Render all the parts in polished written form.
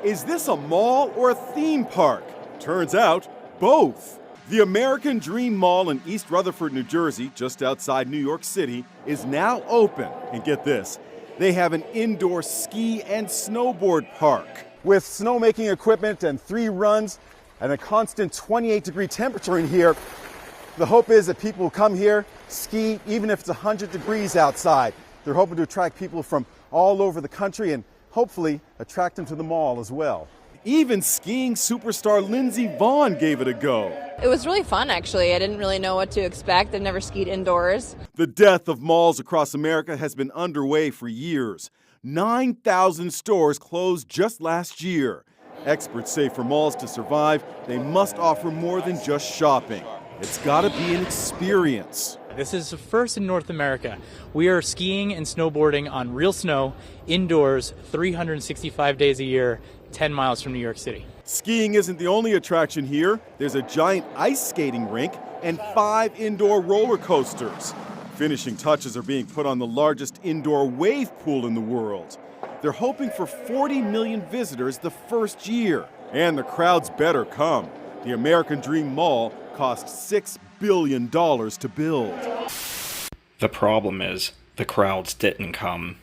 Is this a mall or a theme park? Turns out, both. The American Dream Mall in East Rutherford, New Jersey, just outside New York City, is now open. And get this, they have an indoor ski and snowboard park. With snowmaking equipment and 3 runs and a constant 28-degree temperature in here, the hope is that people will come here, ski, even if it's 100 degrees outside. They're hoping to attract people from all over the country and hopefully attract them to the mall as well. Even skiing superstar Lindsey Vonn gave it a go. It was really fun, actually. I didn't really know what to expect. I've never skied indoors. The death of malls across America has been underway for years. 9,000 stores closed just last year. Experts say for malls to survive, they must offer more than just shopping. It's gotta be an experience. This is first in North America. We are skiing and snowboarding on real snow, indoors, 365 days a year, 10 miles from New York City. Skiing isn't the only attraction here. There's a giant ice skating rink and 5 indoor roller coasters. Finishing touches are being put on the largest indoor wave pool in the world. They're hoping for 40 million visitors the first year. And the crowds better come. The American Dream Mall cost $6 billion to build. The problem is, the crowds didn't come.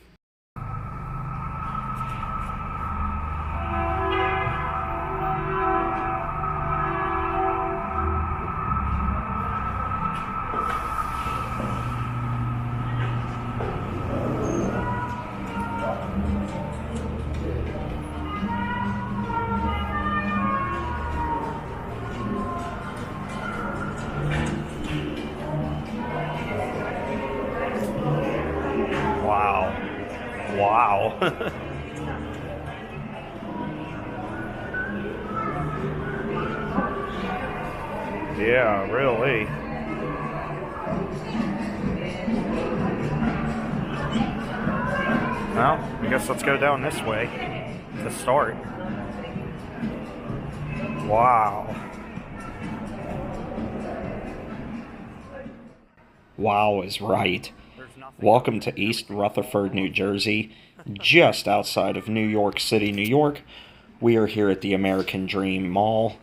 Wow. Yeah, really. Well, I guess let's go down this way to start. Wow. Wow is right. Welcome to East Rutherford, New Jersey, just outside of New York City, New York. We are here at the American Dream Mall,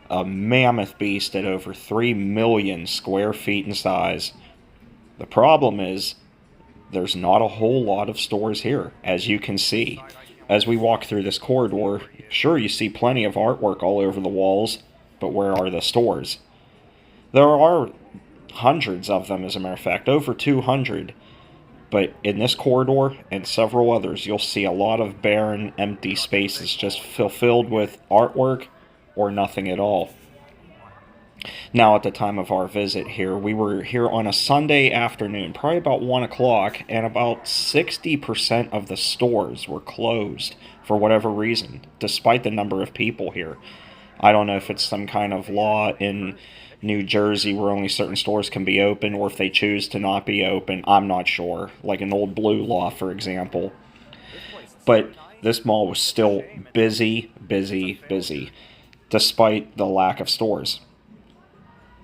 a mammoth beast at over 3 million square feet in size. The problem is, there's not a whole lot of stores here, as you can see. As we walk through this corridor, sure, you see plenty of artwork all over the walls, but where are the stores? There are hundreds of them, as a matter of fact, over 200. But in this corridor and several others, you'll see a lot of barren, empty spaces just filled with artwork or nothing at all. Now, at the time of our visit here, we were here on a Sunday afternoon, probably about 1 o'clock, and about 60% of the stores were closed for whatever reason, despite the number of people here. I don't know if it's some kind of law in New Jersey where only certain stores can be open, or if they choose to not be open. I'm not sure. Like an old blue law, for example. But this mall was still busy, despite the lack of stores.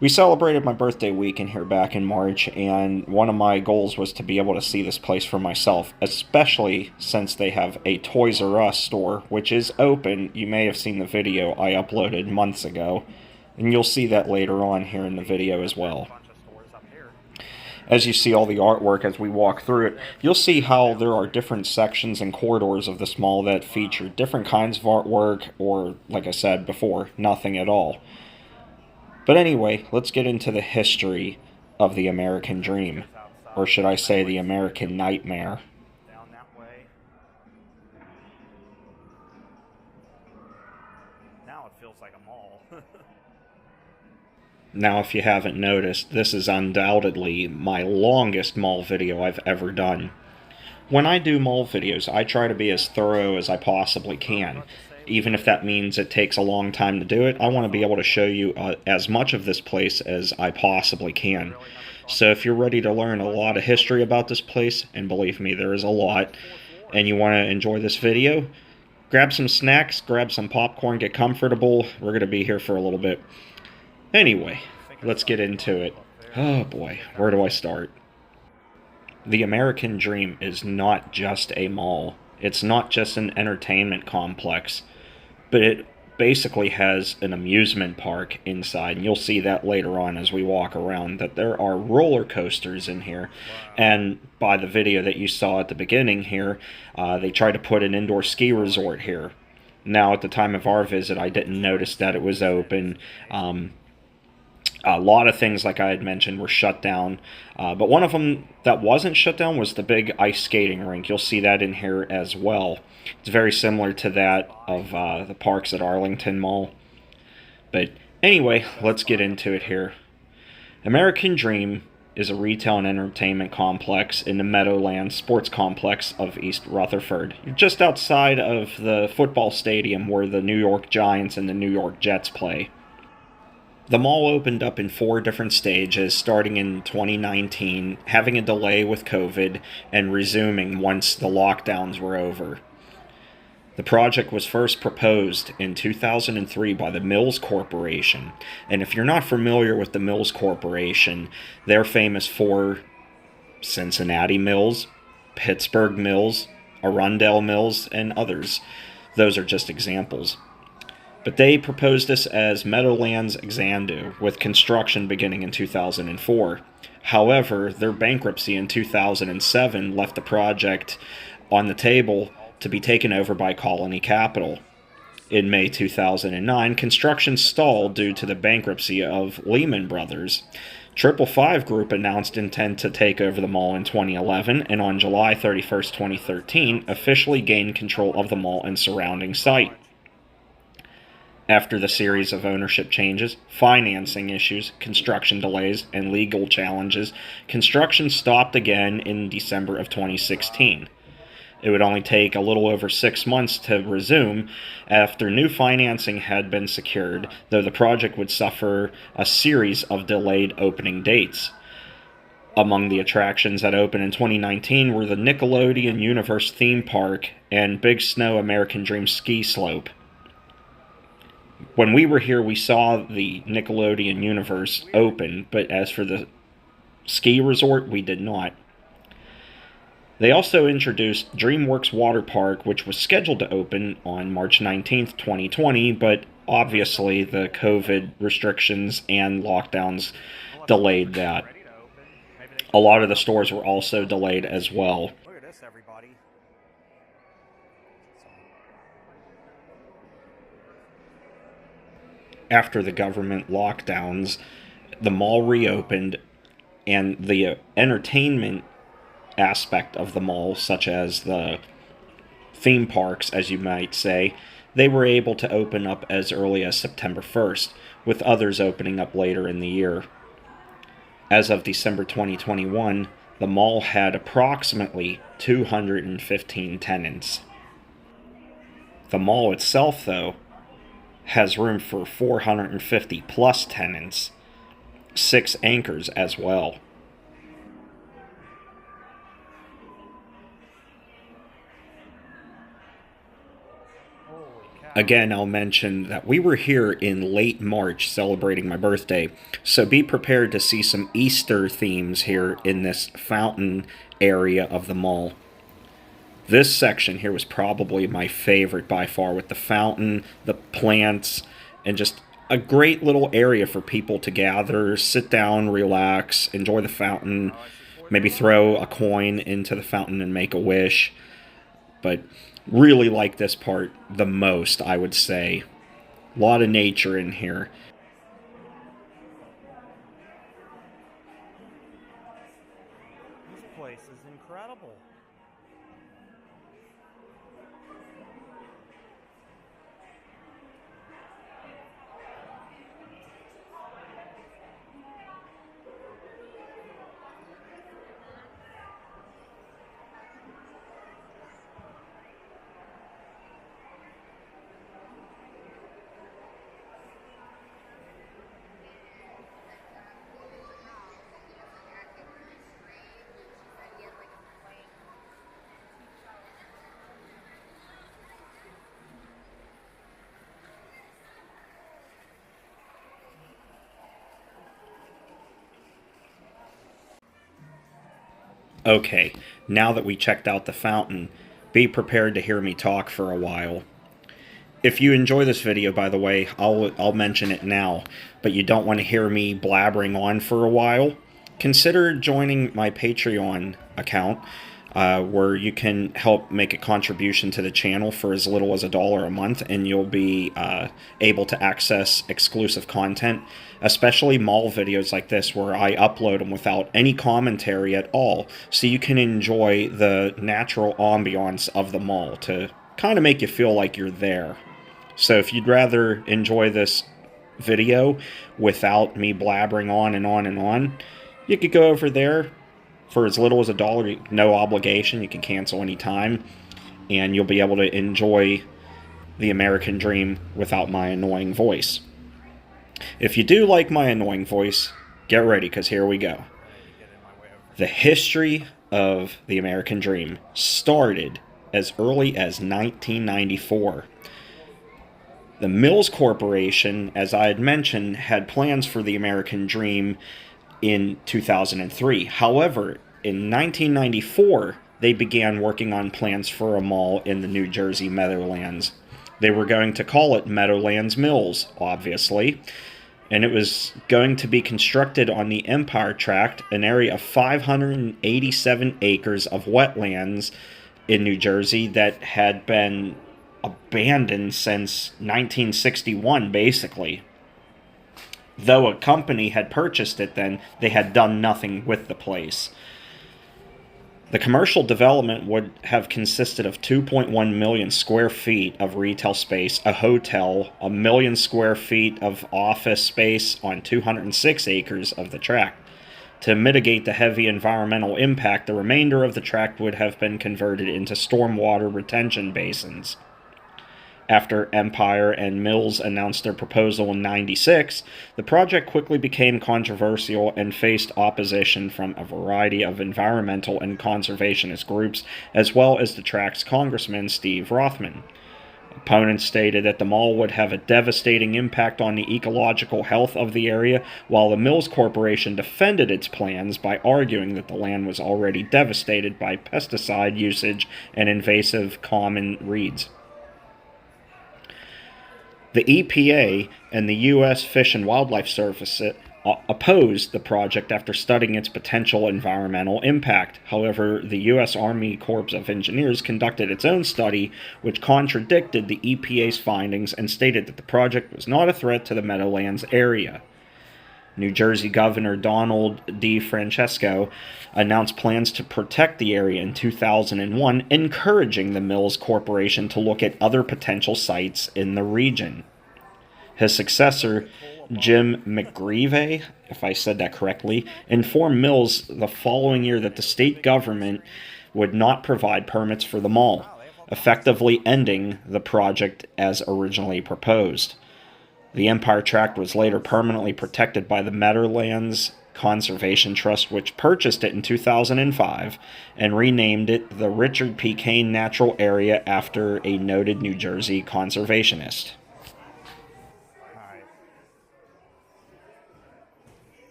We celebrated my birthday weekend here back in March, and one of my goals was to be able to see this place for myself, especially since they have a Toys R Us store, which is open. You may have seen the video I uploaded months ago, and you'll see that later on here in the video as well. As you see all the artwork as we walk through it, you'll see how there are different sections and corridors of this mall that feature different kinds of artwork, or, like I said before, nothing at all. But anyway, let's get into the history of the American Dream, or should I say the American Nightmare. Down that way. Now it feels like a mall. Now, if you haven't noticed, this is undoubtedly my longest mall video I've ever done. When I do mall videos, I try to be as thorough as I possibly can. Even if that means it takes a long time to do it, I want to be able to show you as much of this place as I possibly can. So if you're ready to learn a lot of history about this place, and believe me, there is a lot, and you want to enjoy this video, grab some snacks, grab some popcorn, get comfortable. We're going to be here for a little bit. Anyway, let's get into it. Oh boy, where do I start? The American Dream is not just a mall. It's not just an entertainment complex. but it basically has an amusement park inside, and you'll see that later on as we walk around, that there are roller coasters in here. And by the video that you saw at the beginning here, they tried to put an indoor ski resort here. Now, at the time of our visit, I didn't notice that it was open. A lot of things, like I had mentioned, were shut down. But one of them that wasn't shut down was the big ice skating rink. You'll see that in here as well. It's very similar to that of the parks at Arlington Mall. But anyway, let's get into it here. American Dream is a retail and entertainment complex in the Meadowlands Sports Complex of East Rutherford. You're just outside of the football stadium where the New York Giants and the New York Jets play. The mall opened up in 4 different stages, starting in 2019, having a delay with COVID, and resuming once the lockdowns were over. The project was first proposed in 2003 by the Mills Corporation, and if you're not familiar with the Mills Corporation, they're famous for Cincinnati Mills, Pittsburgh Mills, Arundel Mills, and others. Those are just examples. But they proposed this as Meadowlands Xanadu, with construction beginning in 2004. However, their bankruptcy in 2007 left the project on the table to be taken over by Colony Capital. In May 2009, construction stalled due to the bankruptcy of Lehman Brothers. 555 Group announced intent to take over the mall in 2011, and on July 31, 2013, officially gained control of the mall and surrounding site. After the series of ownership changes, financing issues, construction delays, and legal challenges, construction stopped again in December of 2016. It would only take a little over 6 months to resume after new financing had been secured, though the project would suffer a series of delayed opening dates. Among the attractions that opened in 2019 were the Nickelodeon Universe theme park and Big Snow American Dream ski slope. When we were here, we saw the Nickelodeon Universe open, but as for the ski resort, we did not. They also introduced Dreamworks Water Park, which was scheduled to open on March 19th, 2020, but obviously the COVID restrictions and lockdowns delayed that. A lot of the stores were also delayed as well. Look at this, everybody. After the government lockdowns, the mall reopened, and the entertainment aspect of the mall, such as the theme parks, as you might say, they were able to open up as early as September 1st, with others opening up later in the year. As of December 2021, the mall had approximately 215 tenants. The mall itself, though, has room for 450 plus tenants, 6 anchors as well. Again, I'll mention that we were here in late March celebrating my birthday, so be prepared to see some Easter themes here in this fountain area of the mall. This section here was probably my favorite by far, with the fountain, the plants, and just a great little area for people to gather, sit down, relax, enjoy the fountain, maybe throw a coin into the fountain and make a wish. But really like this part the most, I would say. A lot of nature in here. This place is incredible. Okay, now that we checked out the fountain, be prepared to hear me talk for a while. If you enjoy this video, by the way, I'll mention it now, but you don't want to hear me blabbering on for a while, consider joining my Patreon account, where you can help make a contribution to the channel for as little as $1 a month, and you'll be able to access exclusive content, especially mall videos like this, where I upload them without any commentary at all, so you can enjoy the natural ambiance of the mall to kind of make you feel like you're there. So if you'd rather enjoy this video without me blabbering on and on and on, you could go over there for as little as $1, no obligation. You can cancel anytime, and you'll be able to enjoy the American Dream without my annoying voice. If you do like my annoying voice, get ready, because here we go. The history of the American Dream started as early as 1994. The Mills Corporation, as I had mentioned, had plans for the American Dream in 2003. However, in 1994, they began working on plans for a mall in the New Jersey Meadowlands. They were going to call it Meadowlands Mills, obviously, and it was going to be constructed on the Empire Tract, an area of 587 acres of wetlands in New Jersey that had been abandoned since 1961, basically. Though a company had purchased it then, they had done nothing with the place. The commercial development would have consisted of 2.1 million square feet of retail space, a hotel, 1 million square feet of office space on 206 acres of the tract. To mitigate the heavy environmental impact, the remainder of the tract would have been converted into stormwater retention basins. After Empire and Mills announced their proposal in '96, the project quickly became controversial and faced opposition from a variety of environmental and conservationist groups, as well as the tract's Congressman Steve Rothman. Opponents stated that the mall would have a devastating impact on the ecological health of the area, while the Mills Corporation defended its plans by arguing that the land was already devastated by pesticide usage and invasive common reeds. The EPA and the U.S. Fish and Wildlife Service opposed the project after studying its potential environmental impact. However, the U.S. Army Corps of Engineers conducted its own study, which contradicted the EPA's findings and stated that the project was not a threat to the Meadowlands area. New Jersey Governor Donald D. Francesco announced plans to protect the area in 2001, encouraging the Mills Corporation to look at other potential sites in the region. His successor, Jim McGreevey, if I said that correctly, informed Mills the following year that the state government would not provide permits for the mall, effectively ending the project as originally proposed. The Empire Tract was later permanently protected by the Meadowlands Conservation Trust, which purchased it in 2005 and renamed it the Richard P. Kane Natural Area after a noted New Jersey conservationist. Alright.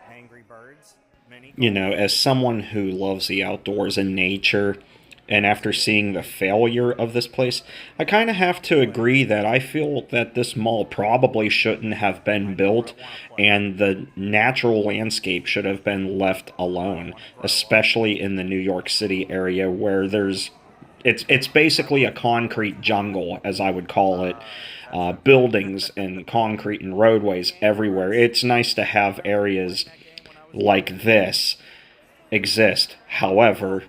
Angry Birds. Mini. You know, as someone who loves the outdoors and nature, and after seeing the failure of this place, I kind of have to agree that I feel that this mall probably shouldn't have been built, and the natural landscape should have been left alone, especially in the New York City area where it's basically a concrete jungle, as I would call it. Buildings and concrete and roadways everywhere. It's nice to have areas like this exist. However,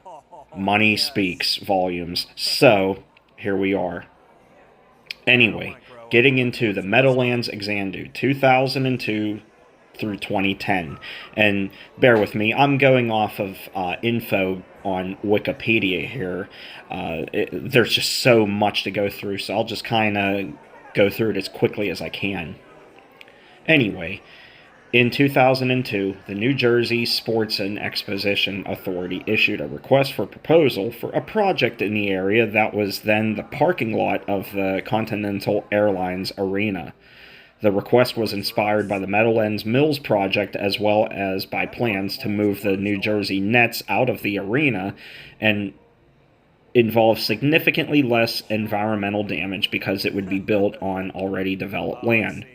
money speaks volumes, so here we are. Anyway, getting into the Meadowlands Xanadu, 2002 through 2010. And bear with me, I'm going off of info on Wikipedia here. There's just so much to go through, so I'll just kind of go through it as quickly as I can. Anyway, in 2002, the New Jersey Sports and Exposition Authority issued a request for proposal for a project in the area that was then the parking lot of the Continental Airlines Arena. The request was inspired by the Meadowlands Mills project as well as by plans to move the New Jersey Nets out of the arena and involve significantly less environmental damage because it would be built on already developed land.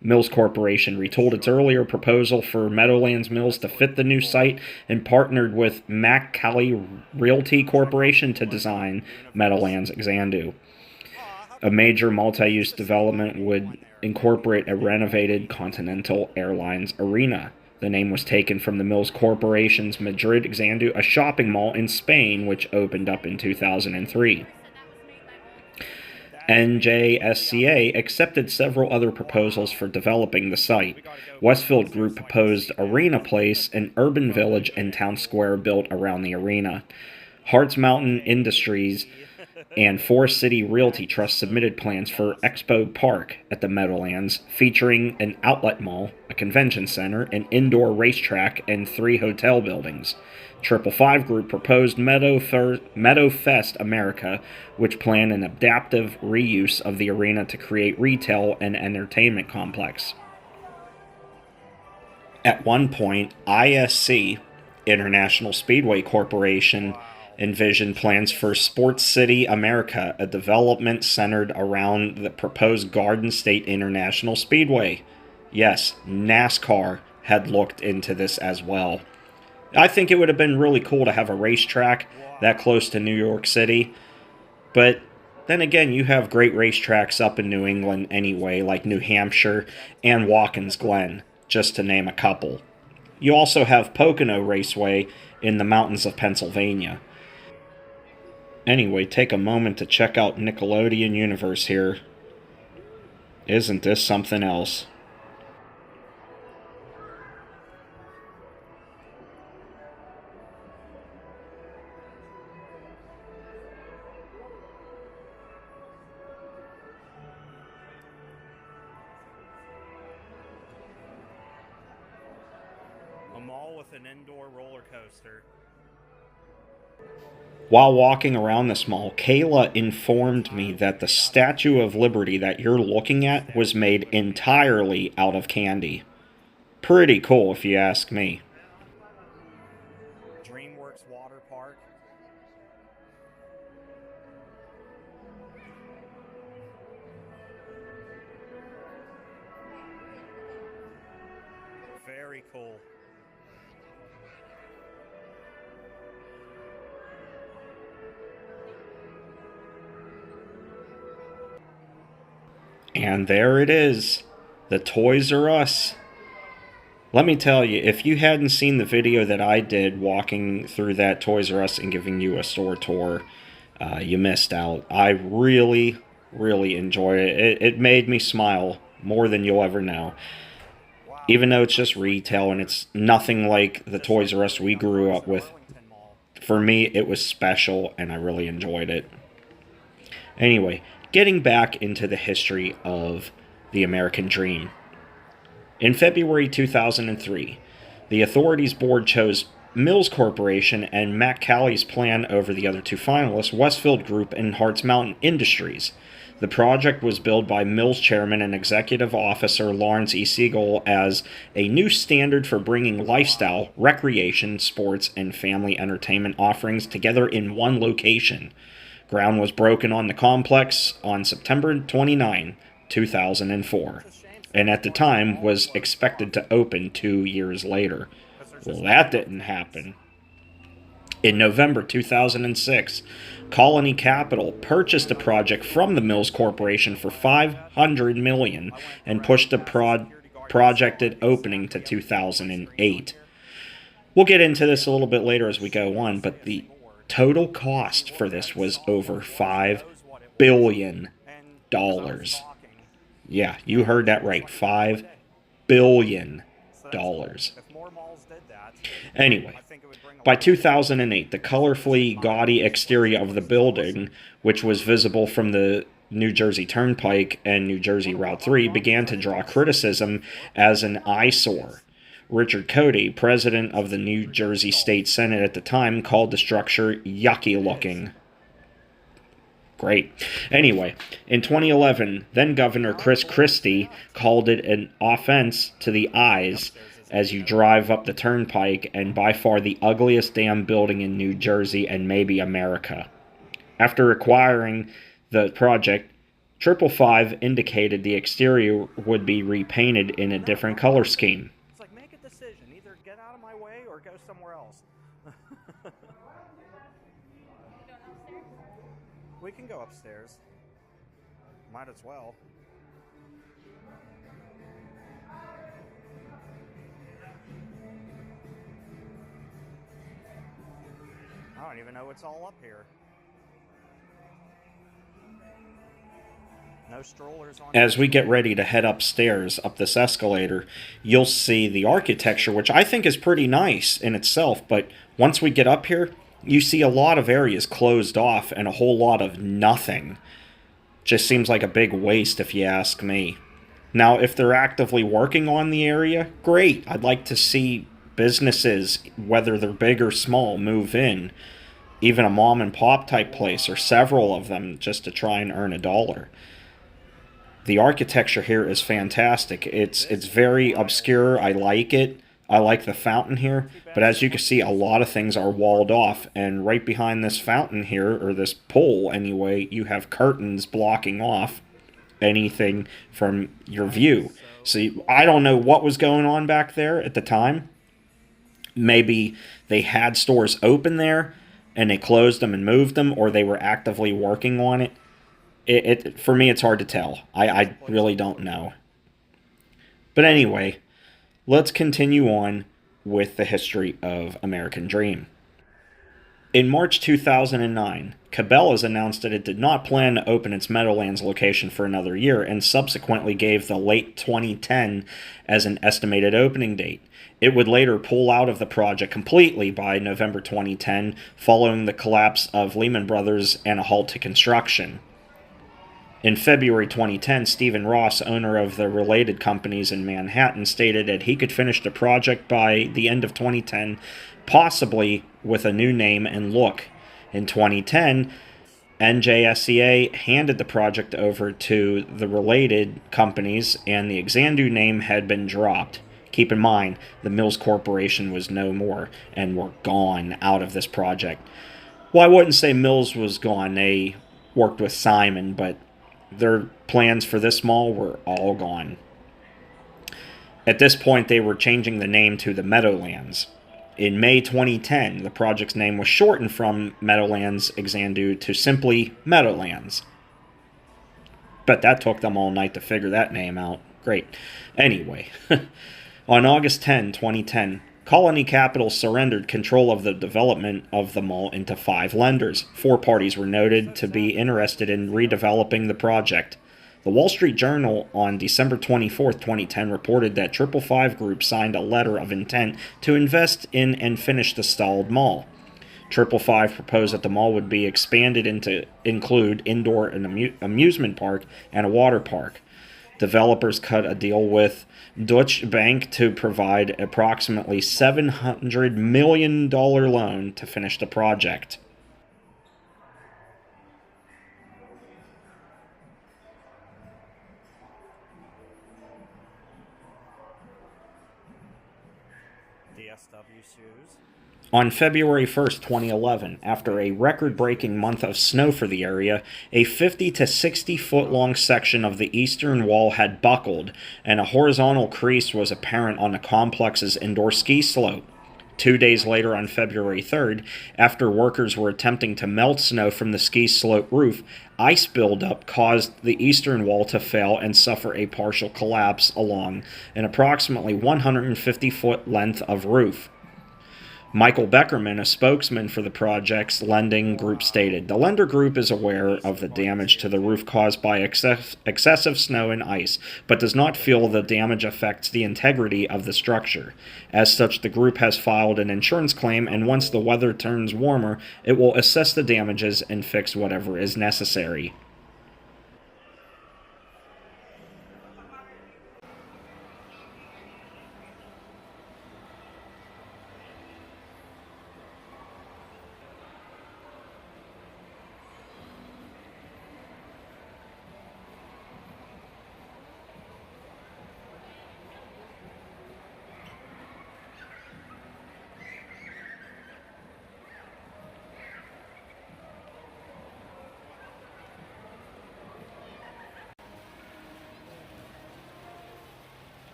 Mills Corporation retooled its earlier proposal for Meadowlands Mills to fit the new site and partnered with Mack-Cali Realty Corporation to design Meadowlands Xanadu. A major multi-use development would incorporate a renovated Continental Airlines arena. The name was taken from the Mills Corporation's Madrid Xanadu, a shopping mall in Spain, which opened up in 2003. NJSCA accepted several other proposals for developing the site. Westfield Group proposed Arena Place, an urban village and town square built around the arena. Hartz Mountain Industries and Forest City Realty Trust submitted plans for Expo Park at the Meadowlands, featuring an outlet mall, a convention center, an indoor racetrack, and 3 hotel buildings. 555 Group proposed Meadowfest America, which planned an adaptive reuse of the arena to create retail and entertainment complex. At one point, ISC, International Speedway Corporation, envisioned plans for Sports City America, a development centered around the proposed Garden State International Speedway. Yes, NASCAR had looked into this as well. I think it would have been really cool to have a racetrack that close to New York City, but then again, you have great racetracks up in New England anyway, like New Hampshire and Watkins Glen, just to name a couple. You also have Pocono Raceway in the mountains of Pennsylvania. Anyway, take a moment to check out Nickelodeon Universe here. Isn't this something else? A mall with an indoor roller coaster. While walking around this mall, Kayla informed me that the Statue of Liberty that you're looking at was made entirely out of candy. Pretty cool, if you ask me. Dreamworks water park. Very cool. And there it is, the Toys R Us. Let me tell you, if you hadn't seen the video that I did walking through that Toys R Us and giving you a store tour, you missed out. I really, really enjoyed it. It made me smile more than you'll ever know. Even though it's just retail and it's nothing like the Toys R Us we grew up with, for me, it was special and I really enjoyed it. Anyway, getting back into the history of the American Dream. In February 2003, the authorities board chose Mills Corporation and Mack-Cali's plan over the other 2 finalists, Westfield Group and Hartz Mountain Industries. The project was billed by Mills chairman and executive officer Lawrence E. Siegel as a new standard for bringing lifestyle, recreation, sports, and family entertainment offerings together in one location. Ground was broken on the complex on September 29, 2004, and at the time was expected to open 2 years later. Well, that didn't happen. In November 2006, Colony Capital purchased the project from the Mills Corporation for $500 million and pushed the projected opening to 2008. We'll get into this a little bit later as we go on, but the total cost for this was over $5 billion. Yeah, you heard that right. $5 billion. Anyway, by 2008, the colorfully gaudy exterior of the building, which was visible from the New Jersey Turnpike and New Jersey Route 3, began to draw criticism as an eyesore. Richard Cody, president of the New Jersey State Senate at the time, called the structure yucky looking. Great. Anyway, in 2011, then Governor Chris Christie called it an offense to the eyes as you drive up the turnpike, and by far the ugliest damn building in New Jersey and maybe America. After acquiring the project, 555 indicated the exterior would be repainted in a different color scheme. It's like, make a decision. Either get out of my way or go somewhere else. We can go upstairs. Might as well. I don't even know what's all up here. No strollers on. As we get ready to head upstairs, up this escalator, you'll see the architecture, which I think is pretty nice in itself, but once we get up here, you see a lot of areas closed off and a whole lot of nothing. Just seems like a big waste if you ask me. Now, if they're actively working on the area, great. I'd like to see businesses, whether they're big or small, move in. Even a mom and pop type place, or several of them, just to try and earn $1. The architecture here is fantastic. It's very obscure. I like it. I like the fountain here. But as you can see, a lot of things are walled off. And right behind this fountain here, or this pole anyway, you have curtains blocking off anything from your view. See, I don't know what was going on back there at the time. Maybe they had stores open there and they closed them and moved them, or they were actively working on it. For me, it's hard to tell. I really don't know. But anyway, let's continue on with the history of American Dream. In March 2009, Cabela's announced that it did not plan to open its Meadowlands location for another year, and subsequently gave the late 2010 as an estimated opening date. It would later pull out of the project completely by November 2010, following the collapse of Lehman Brothers and a halt to construction. In February 2010, Stephen Ross, owner of the related companies in Manhattan, stated that he could finish the project by the end of 2010, possibly with a new name and look. In 2010, NJSEA handed the project over to the related companies, and the Xanadu name had been dropped. Keep in mind, the Mills Corporation was no more and were gone out of this project. Well, I wouldn't say Mills was gone. They worked with Simon, but their plans for this mall were all gone. At this point, they were changing the name to the Meadowlands. In May 2010, the project's name was shortened from Meadowlands Xanadu to simply Meadowlands. But that took them all night to figure that name out. Great. Anyway, on August 10, 2010, Colony Capital surrendered control of the development of the mall into 5 lenders. 4 parties were noted to be interested in redeveloping the project. The Wall Street Journal on December 24, 2010 reported that 555 Group signed a letter of intent to invest in and finish the stalled mall. 555 proposed that the mall would be expanded to include indoor and amusement park and a water park. Developers cut a deal with Deutsche Bank to provide approximately $700 million loan to finish the project. DSW shoes. On February 1st, 2011, after a record-breaking month of snow for the area, a 50 to 60-foot-long section of the eastern wall had buckled, and a horizontal crease was apparent on the complex's indoor ski slope. 2 days later, on February 3rd, after workers were attempting to melt snow from the ski slope roof, ice buildup caused the eastern wall to fail and suffer a partial collapse along an approximately 150-foot length of roof. Michael Beckerman, a spokesman for the project's lending group, stated, "The lender group is aware of the damage to the roof caused by excessive snow and ice, but does not feel the damage affects the integrity of the structure. As such, the group has filed an insurance claim, and once the weather turns warmer, it will assess the damages and fix whatever is necessary."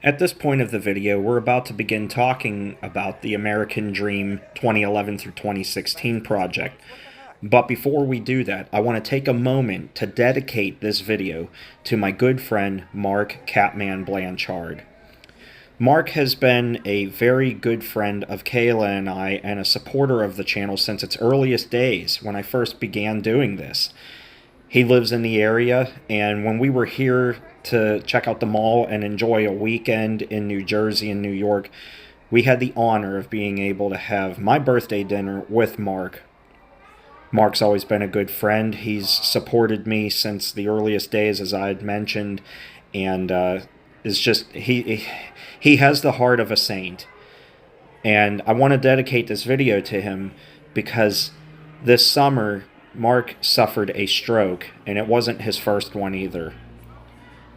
At this point of the video, we're about to begin talking about the American Dream 2011 through 2016 project. But before we do that, I want to take a moment to dedicate this video to my good friend Mark Catman Blanchard. Mark has been a very good friend of Kayla and I, and a supporter of the channel since its earliest days when I first began doing this. He lives in the area, and when we were here to check out the mall and enjoy a weekend in New Jersey and New York, we had the honor of being able to have my birthday dinner with Mark. Mark's always been a good friend. He's supported me since the earliest days, as I had mentioned, and is just he has the heart of a saint. And I want to dedicate this video to him because this summer Mark suffered a stroke, and it wasn't his first one either.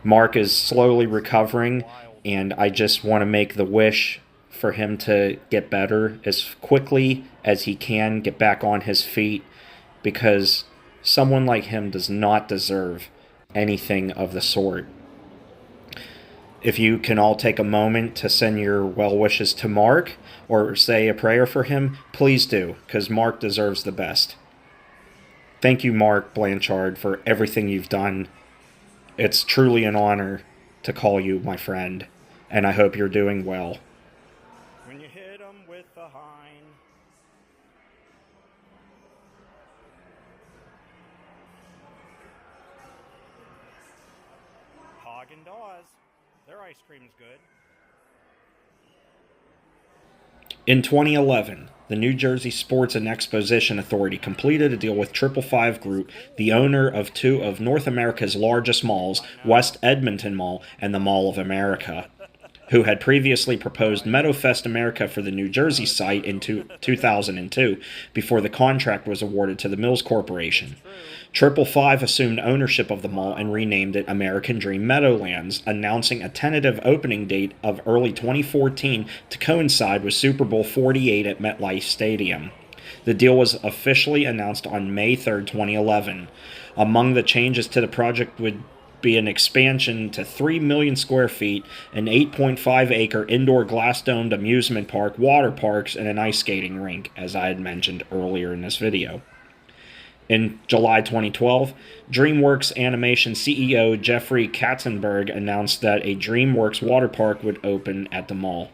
Mark is slowly recovering, and I just want to make the wish for him to get better as quickly as he can, get back on his feet, because someone like him does not deserve anything of the sort. If you can all take a moment to send your well wishes to Mark or say a prayer for him, please do, because Mark deserves the best. Thank you, Mark Blanchard, for everything you've done. It's truly an honor to call you my friend, and I hope you're doing well. When you hit 'em with the hind. Haagen-Dazs. Their ice cream's good. In 2011, the New Jersey Sports and Exposition Authority completed a deal with 555 Group, the owner of two of North America's largest malls, West Edmonton Mall and the Mall of America, who had previously proposed Meadowfest America for the New Jersey site in 2002 before the contract was awarded to the Mills Corporation. 555 assumed ownership of the mall and renamed it American Dream Meadowlands, announcing a tentative opening date of early 2014 to coincide with Super Bowl 48 at MetLife Stadium. The deal was officially announced on May 3, 2011. Among the changes to the project would be an expansion to 3 million square feet, an 8.5-acre indoor glass-domed amusement park, water parks, and an ice skating rink, as I had mentioned earlier in this video. In July 2012, Dreamworks Animation CEO Jeffrey Katzenberg announced that a Dreamworks water park would open at the mall.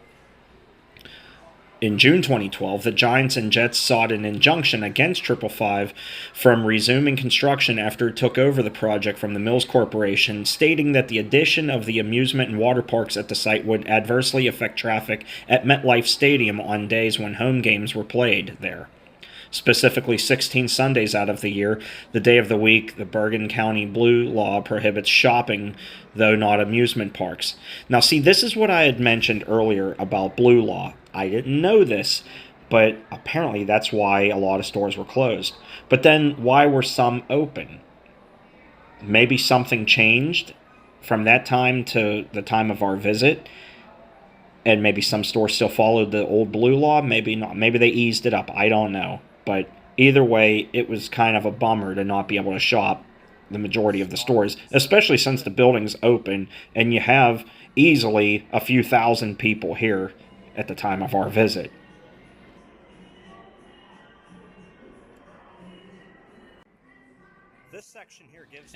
In June 2012, the Giants and Jets sought an injunction against 555 from resuming construction after it took over the project from the Mills Corporation, stating that the addition of the amusement and water parks at the site would adversely affect traffic at MetLife Stadium on days when home games were played there. Specifically 16 Sundays out of the year, the day of the week, the Bergen County Blue Law prohibits shopping, though not amusement parks. Now see, this is what I had mentioned earlier about Blue Law. I didn't know this, but apparently that's why a lot of stores were closed. But then why were some open? Maybe something changed from that time to the time of our visit, and maybe some stores still followed the old Blue Law, maybe not. Maybe they eased it up, I don't know. But either way, it was kind of a bummer to not be able to shop the majority of the stores, especially since the building's open and you have easily a few thousand people here at the time of our visit.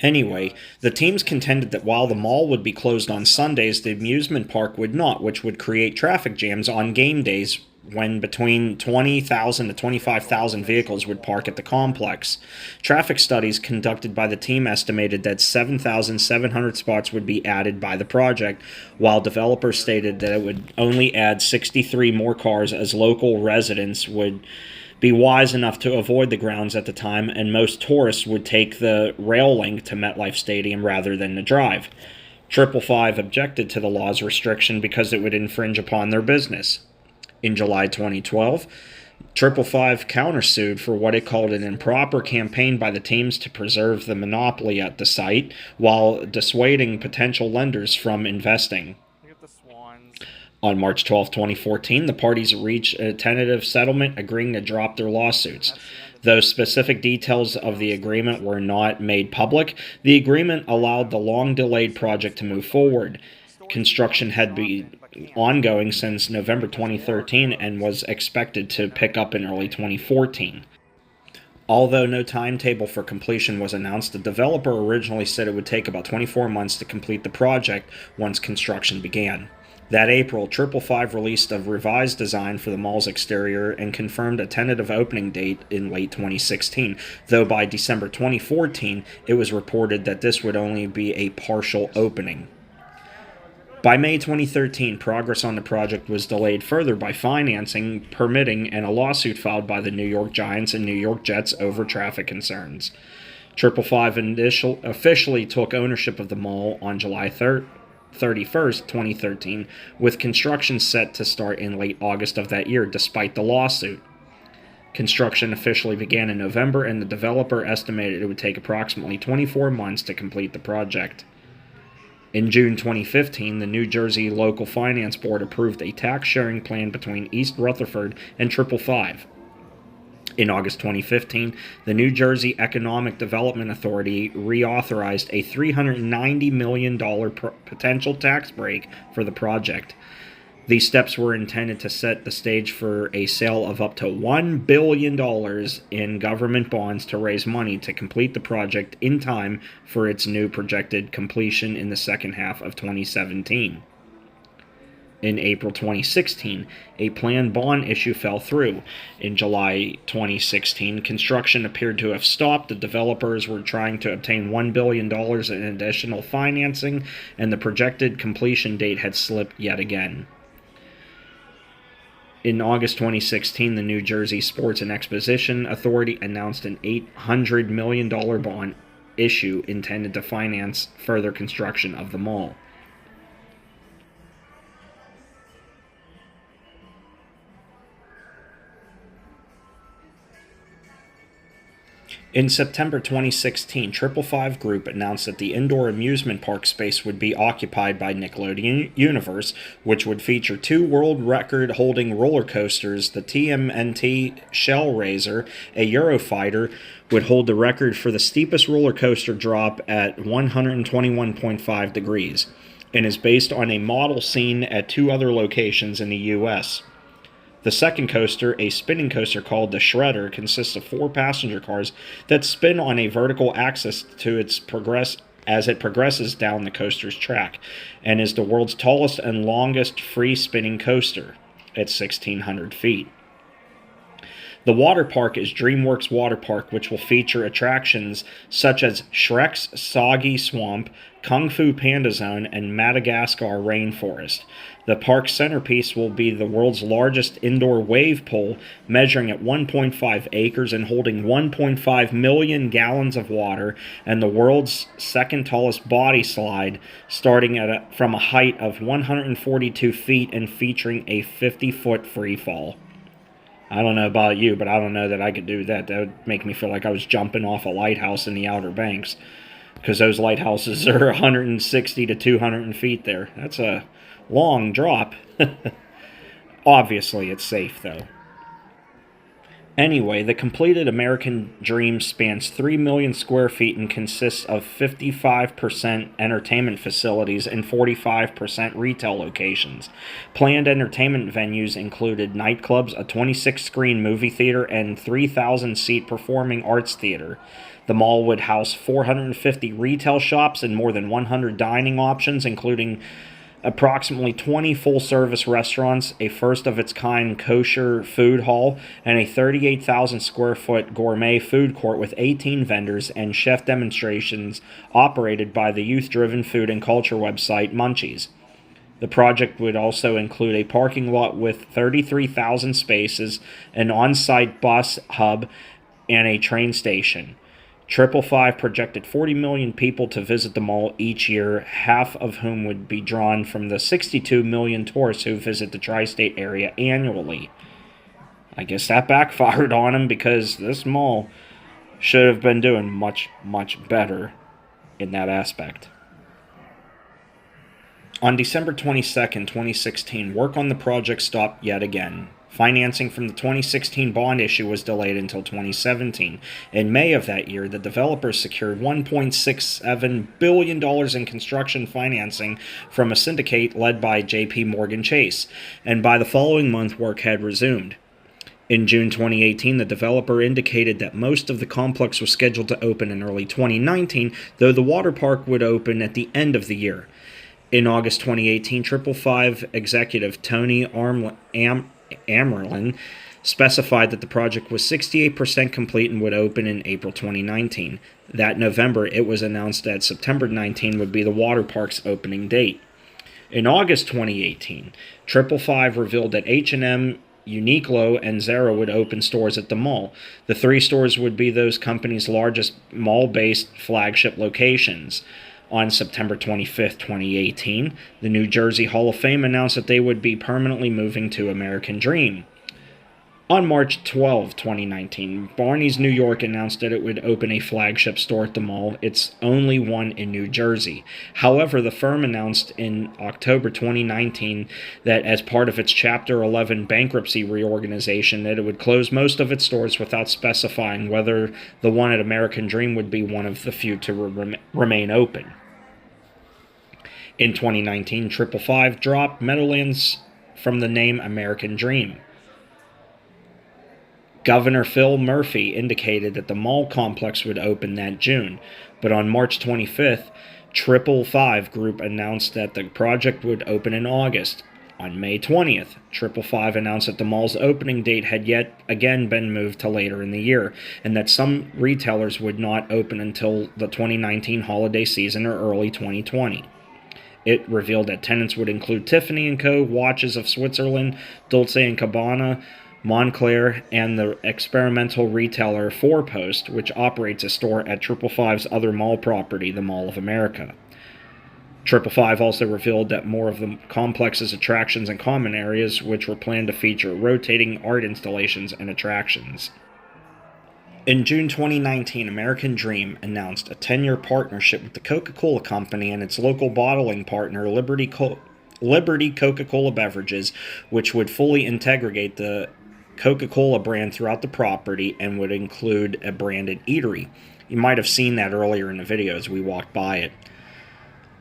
Anyway, the teams contended that while the mall would be closed on Sundays, the amusement park would not, which would create traffic jams on game days when between 20,000 to 25,000 vehicles would park at the complex. Traffic studies conducted by the team estimated that 7,700 spots would be added by the project, while developers stated that it would only add 63 more cars as local residents would be wise enough to avoid the grounds at the time, and most tourists would take the rail link to MetLife Stadium rather than the drive. 555 objected to the law's restriction because it would infringe upon their business. In July 2012, 555 countersued for what it called an improper campaign by the teams to preserve the monopoly at the site while dissuading potential lenders from investing. On March 12, 2014, the parties reached a tentative settlement agreeing to drop their lawsuits. Though specific details of the agreement were not made public, the agreement allowed the long-delayed project to move forward. Construction had been ongoing since November 2013 and was expected to pick up in early 2014. Although no timetable for completion was announced, the developer originally said it would take about 24 months to complete the project once construction began. That April, 555 released a revised design for the mall's exterior and confirmed a tentative opening date in late 2016, though by December 2014, it was reported that this would only be a partial opening. By May 2013, progress on the project was delayed further by financing, permitting, and a lawsuit filed by the New York Giants and New York Jets over traffic concerns. 555 officially took ownership of the mall on July 31st, 2013, with construction set to start in late August of that year, despite the lawsuit. Construction officially began in November, and the developer estimated it would take approximately 24 months to complete the project. In June 2015, the New Jersey Local Finance Board approved a tax-sharing plan between East Rutherford and 555. In August 2015, the New Jersey Economic Development Authority reauthorized a $390 million potential tax break for the project. These steps were intended to set the stage for a sale of up to $1 billion in government bonds to raise money to complete the project in time for its new projected completion in the second half of 2017. In April 2016, a planned bond issue fell through. In July 2016, construction appeared to have stopped. The developers were trying to obtain $1 billion in additional financing, and the projected completion date had slipped yet again. In August 2016, the New Jersey Sports and Exposition Authority announced an $800 million bond issue intended to finance further construction of the mall. In September 2016, 555 Group announced that the indoor amusement park space would be occupied by Nickelodeon Universe, which would feature 2 world record-holding roller coasters. The TMNT Shell Raiser, a Eurofighter, would hold the record for the steepest roller coaster drop at 121.5 degrees, and is based on a model seen at 2 other locations in the U.S. The second coaster, a spinning coaster called the Shredder, consists of 4 passenger cars that spin on a vertical axis as it progresses down the coaster's track, and is the world's tallest and longest free-spinning coaster at 1,600 feet. The water park is Dreamworks Water Park, which will feature attractions such as Shrek's Soggy Swamp, Kung Fu Panda Zone, and Madagascar Rainforest. The park's centerpiece will be the world's largest indoor wave pool, measuring at 1.5 acres and holding 1.5 million gallons of water, and the world's second tallest body slide, starting from a height of 142 feet and featuring a 50-foot free fall. I don't know about you, but I don't know that I could do that. That would make me feel like I was jumping off a lighthouse in the Outer Banks, because those lighthouses are 160 to 200 feet there. That's a long drop. Obviously, it's safe, though. Anyway, the completed American Dream spans 3 million square feet and consists of 55% entertainment facilities and 45% retail locations. Planned entertainment venues included nightclubs, a 26-screen movie theater, and 3,000-seat performing arts theater. The mall would house 450 retail shops and more than 100 dining options, including approximately 20 full-service restaurants, a first-of-its-kind kosher food hall, and a 38,000-square-foot gourmet food court with 18 vendors and chef demonstrations operated by the youth-driven food and culture website Munchies. The project would also include a parking lot with 33,000 spaces, an on-site bus hub, and a train station. 555 projected 40 million people to visit the mall each year, half of whom would be drawn from the 62 million tourists who visit the tri-state area annually. I guess that backfired on them, because this mall should have been doing much, much better in that aspect. On December 22nd, 2016, work on the project stopped yet again. Financing from the 2016 bond issue was delayed until 2017. In May of that year, the developers secured $1.67 billion in construction financing from a syndicate led by J.P. Morgan Chase, and by the following month, work had resumed. In June 2018, the developer indicated that most of the complex was scheduled to open in early 2019, though the water park would open at the end of the year. In August 2018, 555 executive Tony Amerlin specified that the project was 68% complete and would open in April 2019. That November, it was announced that September 19 would be the water park's opening date. In August 2018, 555 revealed that H&M, Uniqlo, and Zara would open stores at the mall. The three stores would be those companies' largest mall-based flagship locations. On September 25, 2018, the New Jersey Hall of Fame announced that they would be permanently moving to American Dream. On March 12, 2019, Barney's New York announced that it would open a flagship store at the mall, its only one in New Jersey. However, the firm announced in October 2019 that as part of its Chapter 11 bankruptcy reorganization that it would close most of its stores without specifying whether the one at American Dream would be one of the few to remain open. In 2019, 555 dropped Meadowlands from the name American Dream. Governor Phil Murphy indicated that the mall complex would open that June, but on March 25th, 555 Group announced that the project would open in August. On May 20th, 555 announced that the mall's opening date had yet again been moved to later in the year, and that some retailers would not open until the 2019 holiday season or early 2020. It revealed that tenants would include Tiffany & Co., Watches of Switzerland, Dolce & Gabbana, Montclair, and the experimental retailer Four Post, which operates a store at 555's other mall property, the Mall of America. 555 also revealed that more of the complex's attractions and common areas, which were planned to feature rotating art installations and attractions. In June 2019, American Dream announced a 10-year partnership with the Coca-Cola Company and its local bottling partner, Liberty Coca-Cola Beverages, which would fully integrate the Coca-Cola brand throughout the property and would include a branded eatery. You might have seen that earlier in the video as we walked by it.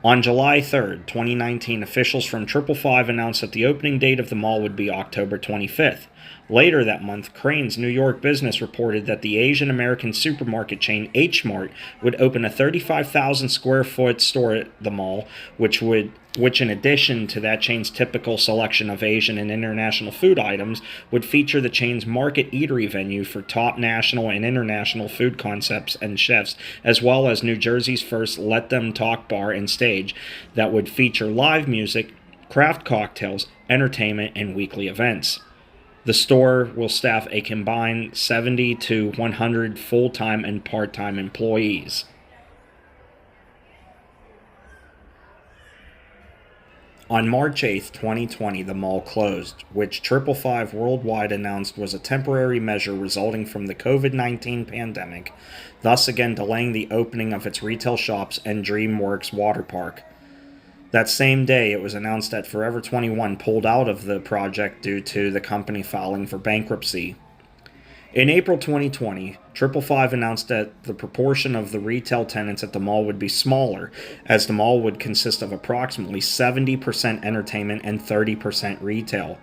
On July 3rd, 2019, officials from 555 announced that the opening date of the mall would be October 25th. Later that month, Crane's New York Business reported that the Asian American supermarket chain H Mart would open a 35,000 square foot store at the mall, which in addition to that chain's typical selection of Asian and international food items, would feature the chain's market eatery venue for top national and international food concepts and chefs, as well as New Jersey's first Let Them Talk bar and stage that would feature live music, craft cocktails, entertainment, and weekly events. The store will staff a combined 70 to 100 full-time and part-time employees. On March 8, 2020, the mall closed, which 555 Worldwide announced was a temporary measure resulting from the COVID-19 pandemic, thus again delaying the opening of its retail shops and Dreamworks water park. That same day, it was announced that Forever 21 pulled out of the project due to the company filing for bankruptcy. In April 2020, 555 announced that the proportion of the retail tenants at the mall would be smaller, as the mall would consist of approximately 70% entertainment and 30% retail.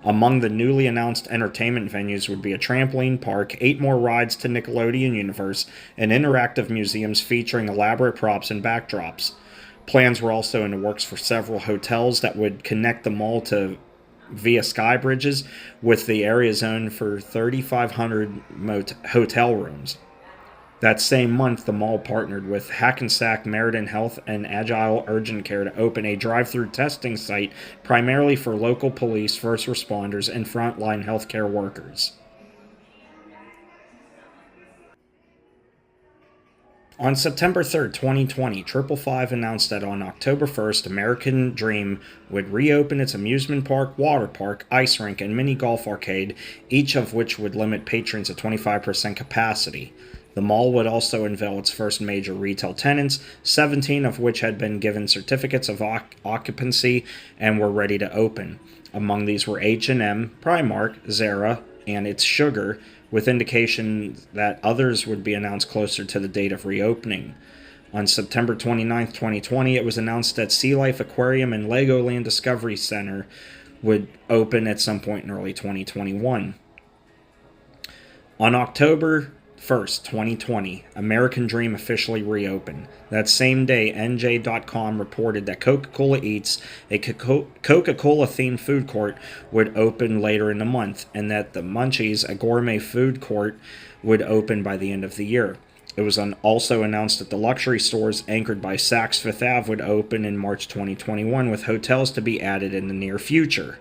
Among the newly announced entertainment venues would be a trampoline park, 8 more rides to Nickelodeon Universe, and interactive museums featuring elaborate props and backdrops. Plans were also in the works for several hotels that would connect the mall to via sky bridges, with the area zoned for 3,500 hotel rooms. That same month, the mall partnered with Hackensack Meriden Health and Agile Urgent Care to open a drive-through testing site primarily for local police, first responders, and frontline healthcare workers. On September 3, 2020, 555 announced that on October 1st, American Dream would reopen its amusement park, water park, ice rink, and mini golf arcade, each of which would limit patrons at 25% capacity. The mall would also unveil its first major retail tenants, 17 of which had been given certificates of occupancy and were ready to open. Among these were H&M, Primark, Zara, and It's Sugar, with indication that others would be announced closer to the date of reopening. On September 29, 2020, it was announced that Sea Life Aquarium and Legoland Discovery Center would open at some point in early 2021. On October 1st, 2020, American Dream officially reopened. That same day, NJ.com reported that Coca-Cola Eats, a Coca-Cola themed food court, would open later in the month, and that the Munchies, a gourmet food court, would open by the end of the year. It was also announced that the luxury stores anchored by Saks Fifth Ave would open in March 2021, with hotels to be added in the near future.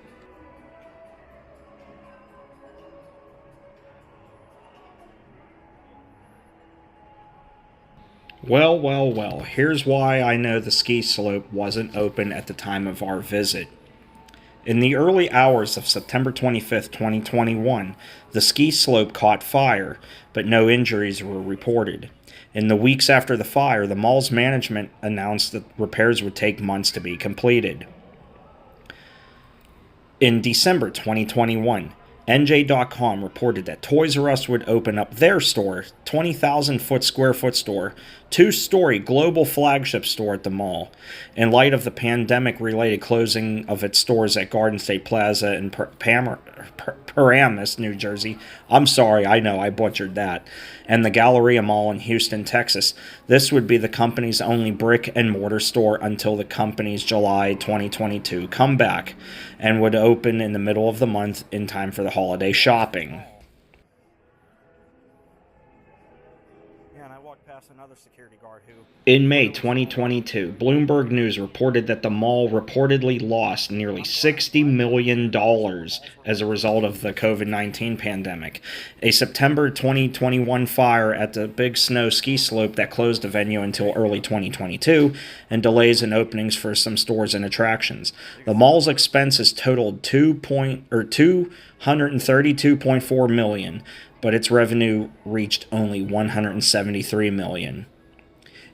Well, here's why I know the ski slope wasn't open at the time of our visit. In the early hours of September 25th, 2021, the ski slope caught fire, but no injuries were reported. In the weeks after the fire, the mall's management announced that repairs would take months to be completed. In December 2021, NJ.com reported that Toys R Us would open up their store, 20,000 square foot store, 2-story global flagship store at the mall. In light of the pandemic-related closing of its stores at Garden State Plaza in Paramus, New Jersey, I'm sorry, I know, I butchered that, and the Galleria Mall in Houston, Texas, this would be the company's only brick-and-mortar store until the company's July 2022 comeback, and would open in the middle of the month in time for the holiday shopping. Yeah, and I walked past another security guard who... In May 2022, Bloomberg News reported that the mall reportedly lost nearly $60 million as a result of the COVID-19 pandemic. A September 2021 fire at the Big Snow ski slope that closed the venue until early 2022, and delays in openings for some stores and attractions. The mall's expenses totaled $232.4 million, but its revenue reached only $173 million.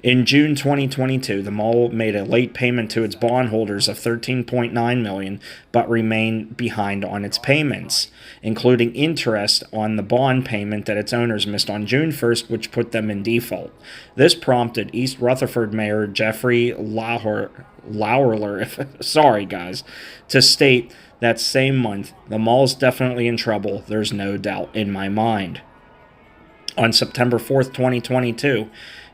In June 2022, the mall made a late payment to its bondholders of $13.9 million, but remained behind on its payments, including interest on the bond payment that its owners missed on June 1st, which put them in default. This prompted East Rutherford Mayor Jeffrey Lawler, sorry guys, to state that same month, the mall's definitely in trouble, there's no doubt in my mind. On September 4th, 2022,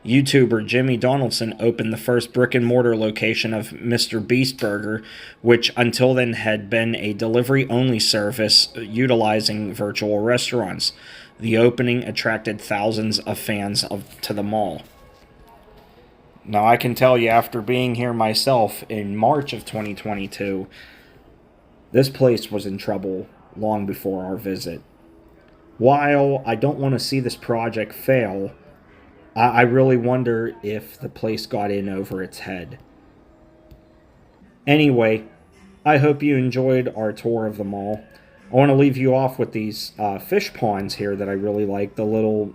YouTuber Jimmy Donaldson opened the first brick-and-mortar location of Mr. Beast Burger, which until then had been a delivery-only service utilizing virtual restaurants. The opening attracted thousands of fans to the mall. Now, I can tell you, after being here myself in March of 2022, this place was in trouble long before our visit. While I don't want to see this project fail, I really wonder if the place got in over its head. Anyway, I hope you enjoyed our tour of the mall. I want to leave you off with these fish ponds here that I really like. The little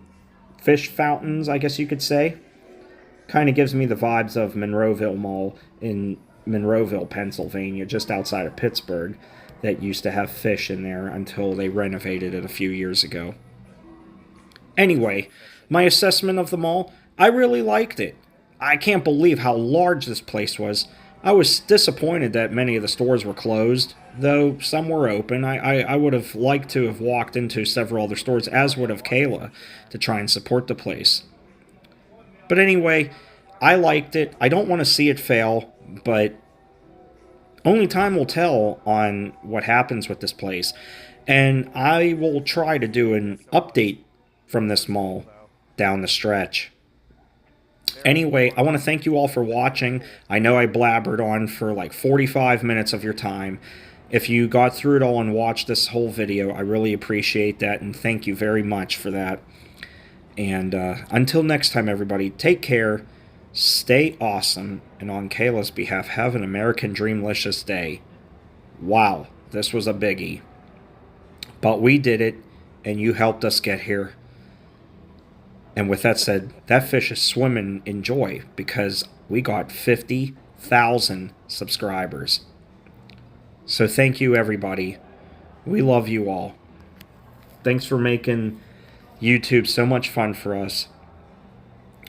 fish fountains, I guess you could say. Kind of gives me the vibes of Monroeville Mall in Monroeville, Pennsylvania, just outside of Pittsburgh, that used to have fish in there until they renovated it a few years ago. Anyway, my assessment of the mall, I really liked it. I can't believe how large this place was. I was disappointed that many of the stores were closed, though some were open. I would have liked to have walked into several other stores, as would have Kayla, to try and support the place. But anyway, I liked it. I don't want to see it fail, but only time will tell on what happens with this place. And I will try to do an update from this mall down the stretch. Anyway, I want to thank you all for watching. I know I blabbered on for like 45 minutes of your time. If you got through it all and watched this whole video, I really appreciate that, and thank you very much for that. And until next time, everybody, take care, stay awesome, and on Kayla's behalf, have an American Dreamlicious day. Wow, this was a biggie. But we did it, and you helped us get here. And with that said, that fish is swimming in joy because we got 50,000 subscribers. So thank you, everybody. We love you all. Thanks for making YouTube so much fun for us,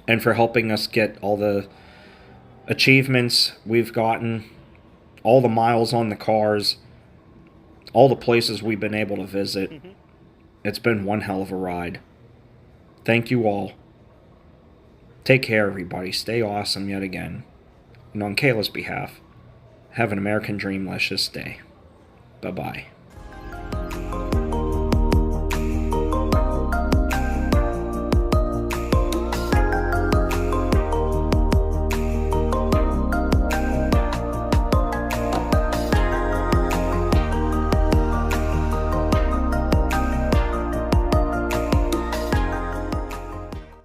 and for helping us get all the achievements we've gotten, all the miles on the cars, all the places we've been able to visit. It's been one hell of a ride. Thank you all. Take care, everybody. Stay awesome yet again. And on Kayla's behalf, have an American Dreamlicious day. Bye-bye.